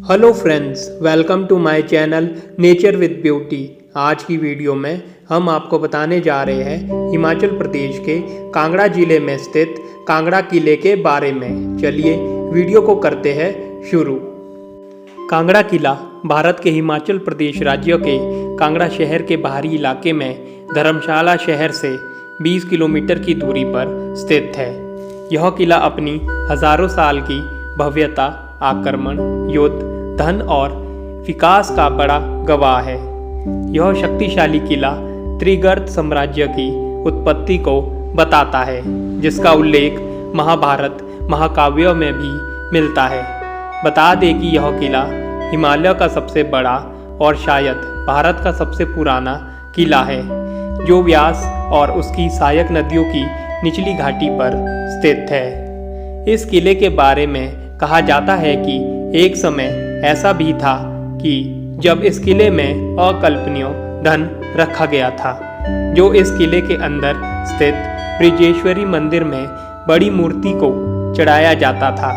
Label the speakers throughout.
Speaker 1: Hello friends, welcome to my channel nature with beauty. आज की video में हम आपको बताने जा रहे हैं हिमाचल प्रदेश के कांगड़ा जिले में स्थित कांगड़ा किले के बारे में। चलिए वीडियो को करते हैं शुरू। कांगड़ा किला भारत के हिमाचल प्रदेश राज्य के कांगड़ा शहर के बाहरी इलाके में धर्मशाला शहर से 20 किलोमीटर की दूरी पर स्थित है। यह किला अपनी हजारों साल की भव्यता, आक्रमण, युद्ध, धन और विकास का बड़ा गवाह है। यह शक्तिशाली किला त्रिगर्त साम्राज्य की उत्पत्ति को बताता है, जिसका उल्लेख महाभारत महाकाव्यों में भी मिलता है। बता दें कि यह किला हिमालय का सबसे बड़ा और शायद भारत का सबसे पुराना किला है, जो व्यास और उसकी सहायक नदियों की निचली घाटी पर स्थित है। इस किले के बारे में कहा जाता है कि एक समय ऐसा भी था कि जब इस किले में अकल्पनीय धन रखा गया था, जो इस किले के अंदर स्थित ब्रिजेश्वरी मंदिर में बड़ी मूर्ति को चढ़ाया जाता था।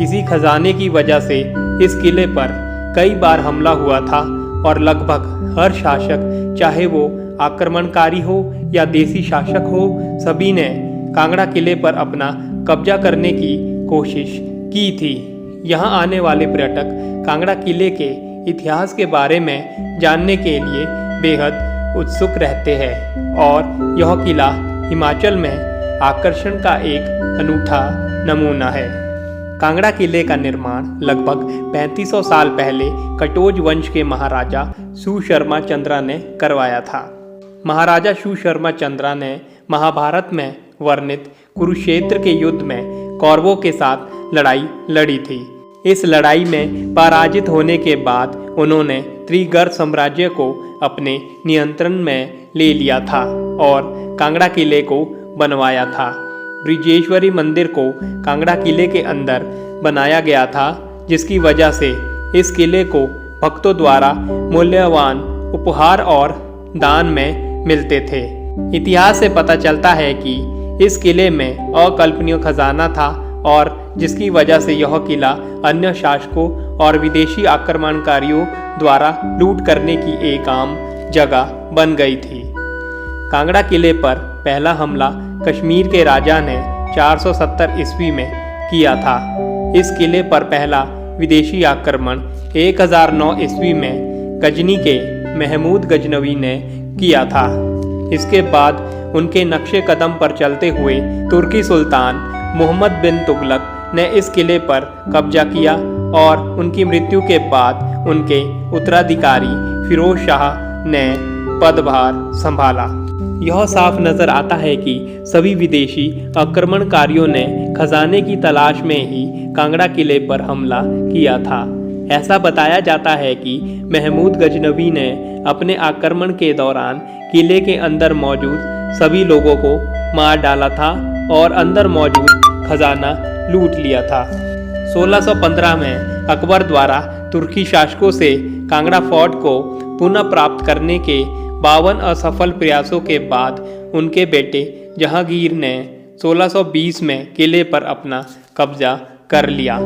Speaker 1: इसी खजाने की वजह से इस किले पर कई बार हमला हुआ था और लगभग हर शासक, चाहे वो आक्रमणकारी हो या देसी शासक हो, सभी ने कांगड़ा किले पर अपना कब्जा करने की कोशिश की थी। यहाँ आने वाले पर्यटक कांगड़ा किले के इतिहास के बारे में जानने के लिए बेहद उत्सुक रहते हैं और यह किला हिमाचल में आकर्षण का एक अनूठा नमूना है। कांगड़ा किले का निर्माण लगभग 3500 साल पहले कटोच वंश के महाराजा सुशर्मा चंद्रा ने करवाया था। महाराजा सुशर्मा चंद्रा ने महाभारत में वर्णित कुरुक्षेत्र के युद्ध में कौरवों के साथ लड़ाई लड़ी थी। इस लड़ाई में पराजित होने के बाद उन्होंने त्रिगर्त साम्राज्य को अपने नियंत्रण में ले लिया था और कांगड़ा किले को बनवाया था। ब्रिजेश्वरी मंदिर को कांगड़ा किले के अंदर बनाया गया था, जिसकी वजह से इस किले को भक्तों द्वारा मूल्यवान उपहार और दान में मिलते थे। इतिहास से पता चलता है कि इस किले में अकल्पनीय खजाना था और जिसकी वजह से यह किला अन्य शासकों और विदेशी आक्रमणकारियों द्वारा लूट करने की एक आम जगह बन गई थी। कांगड़ा किले पर पहला हमला कश्मीर के राजा ने 470 ईस्वी में किया था। इस किले पर पहला विदेशी आक्रमण 1009 ईस्वी में गजनी के महमूद गजनवी ने किया था। इसके बाद उनके नक्शे कदम पर चलते हुए तुर्की सुल्तान मोहम्मद बिन तुगलक ने इस किले पर कब्जा किया और उनकी मृत्यु के बाद उनके उत्तराधिकारी फिरोज शाह ने पदभार संभाला। यह साफ नजर आता है कि सभी विदेशी आक्रमणकारियों ने खजाने की तलाश में ही कांगड़ा किले पर हमला किया था। ऐसा बताया जाता है कि महमूद गजनवी ने अपने आक्रमण के दौरान किले के अंदर मौजूद सभी लोगों को मार डाला था और अंदर मौजूद खजाना लूट लिया था। 1615 में अकबर द्वारा तुर्की शासकों से कांगड़ा फोर्ट को पुनः प्राप्त करने के 52 असफल प्रयासों के बाद उनके बेटे जहांगीर ने 1620 में किले पर अपना कब्जा कर लिया।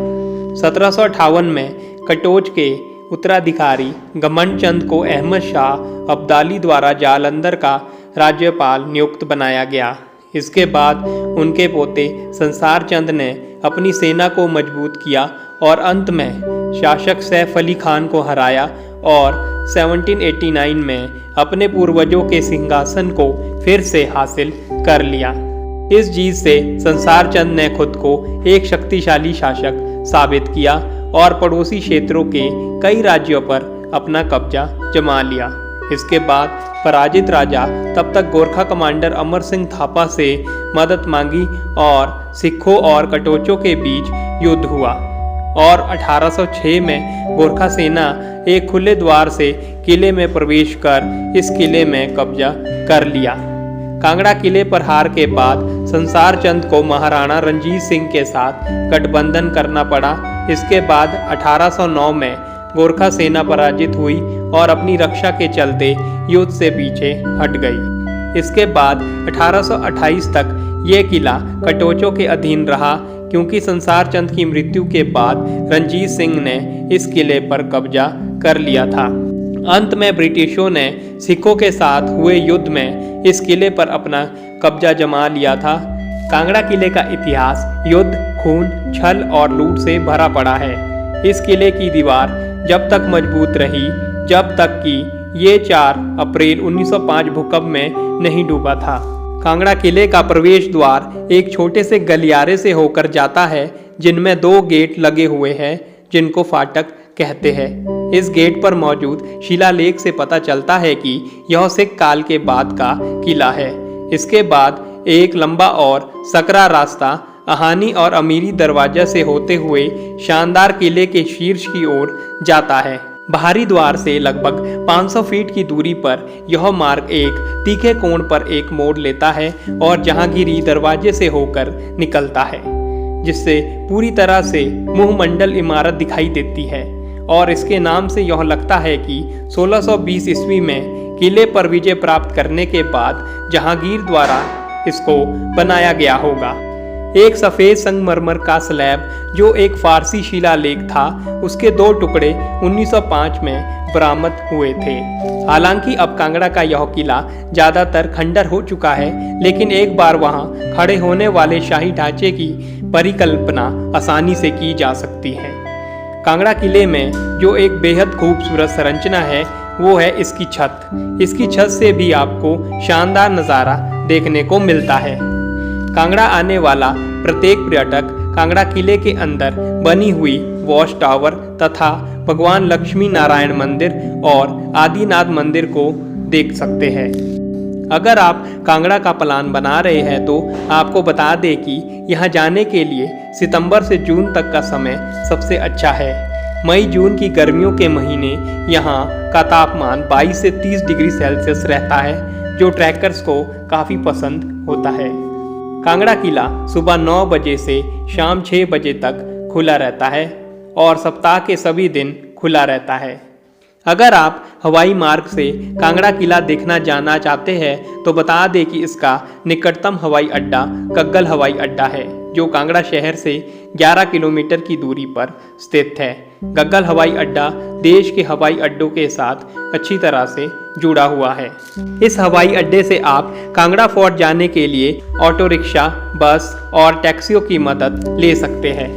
Speaker 1: 1758 में कटोच के उत्तराधिकारी गमन चंद को अहमद शाह अब्दाली द्वारा जालंधर का राज्यपाल नियुक्त बनाया गया। इसके बाद उनके पोते संसार चंद ने अपनी सेना को मजबूत किया और अंत में शासक सैफ अली खान को हराया और 1789 में अपने पूर्वजों के सिंहासन को फिर से हासिल कर लिया। इस जीत से संसार चंद ने खुद को एक शक्तिशाली शासक साबित किया और पड़ोसी क्षेत्रों के कई राज्यों पर अपना कब्जा जमा लिया। इसके बाद पराजित राजा तब तक गोरखा कमांडर अमर सिंह थापा से मदद मांगी और सिखों और कटोचों के बीच युद्ध हुआ और 1806 में गोरखा सेना एक खुले द्वार से किले में प्रवेश कर इस किले में कब्जा कर लिया। कांगड़ा किले पर हार के बाद संसार चंद को महाराणा रंजीत सिंह के साथ गठबंधन करना पड़ा। इसके बाद 1809 में गोरखा सेना पराजित हुई और अपनी रक्षा के चलते युद्ध से पीछे हट गई। इसके बाद 1828 तक ये किला कटोचों के अधीन रहा। क्योंकि संसार चंद की मृत्यु के बाद रणजीत सिंह ने इस किले पर कब्जा कर लिया था। अंत में ब्रिटिशों ने सिखों के साथ हुए युद्ध में इस किले पर अपना कब्जा जमा लिया था। कांगड़ा किले का इतिहास युद्ध, खून, छल और लूट से भरा पड़ा है। इस किले की दीवार जब तक मजबूत रही जब तक कि ये 4 अप्रैल 1905 भूकंप में नहीं डूबा था। कांगड़ा किले का प्रवेश द्वार एक छोटे से गलियारे से होकर जाता है, जिनमें 2 गेट लगे हुए हैं, जिनको फाटक कहते हैं। इस गेट पर मौजूद शिलालेख से पता चलता है कि यह सिख काल के बाद का किला है। इसके बाद एक लंबा और सकरा रास्ता आहानी और अमीरी दरवाजा से होते हुए शानदार किले के शीर्ष की ओर जाता है। बाहरी द्वार से लगभग 500 फीट की दूरी पर यह मार्ग एक तीखे कोण पर एक मोड़ लेता है और जहांगीरी दरवाजे से होकर निकलता है, जिससे पूरी तरह से मुंहमंडल इमारत दिखाई देती है। और इसके नाम से यह लगता है कि 1620 ईस्वी में किले पर विजय प्राप्त करने के बाद जहांगीर द्वारा इसको बनाया गया होगा। एक सफ़ेद संगमरमर का स्लैब जो एक फारसी शिलालेख था, उसके 2 टुकड़े 1905 में बरामद हुए थे। हालांकि अब कांगड़ा का यह किला ज़्यादातर खंडर हो चुका है, लेकिन एक बार वहां खड़े होने वाले शाही ढांचे की परिकल्पना आसानी से की जा सकती है। कांगड़ा किले में जो एक बेहद खूबसूरत संरचना है वो है इसकी छत। इसकी छत से भी आपको शानदार नज़ारा देखने को मिलता है। कांगड़ा आने वाला प्रत्येक पर्यटक कांगड़ा किले के अंदर बनी हुई वॉच टावर तथा भगवान लक्ष्मी नारायण मंदिर और आदिनाथ मंदिर को देख सकते हैं। अगर आप कांगड़ा का प्लान बना रहे हैं तो आपको बता दें कि यहाँ जाने के लिए सितंबर से जून तक का समय सबसे अच्छा है। मई जून की गर्मियों के महीने यहाँ का तापमान 22 से 30 डिग्री सेल्सियस रहता है, जो ट्रैकर्स को काफ़ी पसंद होता है। कांगड़ा किला सुबह 9 बजे से शाम 6 बजे तक खुला रहता है और सप्ताह के सभी दिन खुला रहता है। अगर आप हवाई मार्ग से कांगड़ा किला देखना जाना चाहते हैं तो बता दें कि इसका निकटतम हवाई अड्डा गग्गल हवाई अड्डा है, जो कांगड़ा शहर से 11 किलोमीटर की दूरी पर स्थित है। गग्गल हवाई अड्डा देश के हवाई अड्डों के साथ अच्छी तरह से जुड़ा हुआ है। इस हवाई अड्डे से आप कांगड़ा फोर्ट जाने के लिए ऑटो रिक्शा, बस और टैक्सियों की मदद ले सकते हैं।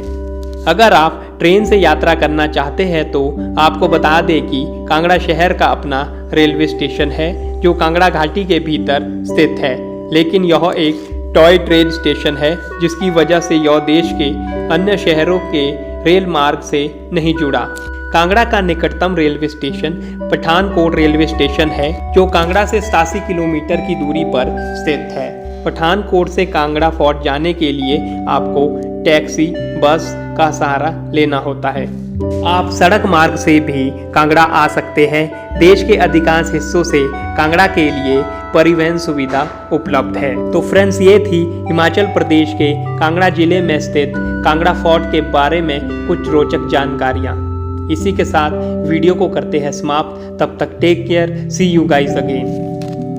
Speaker 1: अगर आप ट्रेन से यात्रा करना चाहते हैं तो आपको बता दें कि कांगड़ा शहर का अपना रेलवे स्टेशन है, जो कांगड़ा घाटी के भीतर स्थित है, लेकिन यह एक टॉय ट्रेन स्टेशन है, जिसकी वजह से यह देश के अन्य शहरों के रेल मार्ग से नहीं जुड़ा। कांगड़ा का निकटतम railway station Pathankot railway station है, जो कांगड़ा से 87 किलोमीटर की दूरी पर स्थित है। पठानकोट से कांगड़ा फोर्ट जाने के लिए आपको टैक्सी, बस का सहारा लेना होता है। आप सड़क मार्ग से भी कांगड़ा आ सकते हैं। देश के अधिकांश हिस्सों से कांगड़ा के लिए परिवहन सुविधा उपलब्ध है। तो फ्रेंड्स, ये थी हिमाचल प्रदेश के कांगड़ा जिले में स्थित कांगड़ा फोर्ट के बारे में कुछ रोचक जानकारियाँ। इसी के साथ वीडियो को करते हैं समाप्त। तब तक take care, see you guys again.